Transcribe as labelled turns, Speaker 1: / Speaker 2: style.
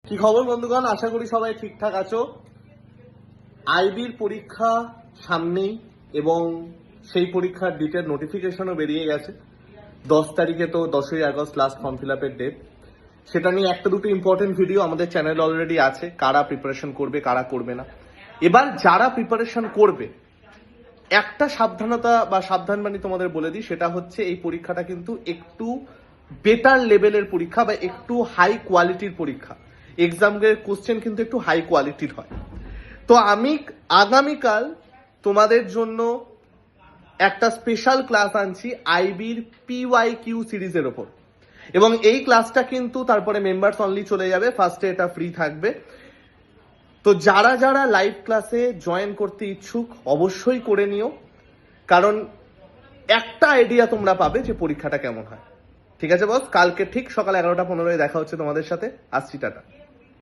Speaker 1: কি খবর বন্ধুগণ, আশা করি সবাই ঠিকঠাক আছো। আইবির পরীক্ষা সামনেই এবং সেই পরীক্ষার ডেটের নোটিফিকেশনও বেরিয়ে গেছে। 10 তারিখে তো 10ই আগস্ট লাস্ট ফর্ম ফিল আপের ডেট। সেটা নিয়ে একটা দুটো ইম্পর্টেন্ট ভিডিও আমাদের চ্যানেলে অলরেডি আছে, কারা প্রিপারেশন করবে কারা করবে না। এবার যারা প্রিপারেশন করবে একটা সাবধানতা বা সাবধানবাণী তোমাদের বলে দিই, সেটা হচ্ছে এই পরীক্ষাটা কিন্তু একটু বেটার লেভেলের পরীক্ষা বা একটু হাই কোয়ালিটির পরীক্ষা। এক্সামের কোশ্চেন কিন্তু একটু হাই কোয়ালিটির হয়। তো আমি আগামীকাল তোমাদের জন্য একটা স্পেশাল ক্লাস আনছি আইবির PYQ সিরিজের ওপর, এবং এই ক্লাসটা কিন্তু তারপরে মেম্বার্স অনলি চলে যাবে, ফার্স্টে এটা ফ্রি থাকবে। তো যারা যারা লাইভ ক্লাসে জয়েন করতে ইচ্ছুক অবশ্যই করে নিও, কারণ একটা আইডিয়া তোমরা পাবে যে পরীক্ষাটা কেমন হয়। ঠিক আছে বস, কালকে ঠিক সকাল 11:15 দেখা হচ্ছে তোমাদের সাথে। আসছি, টাটা।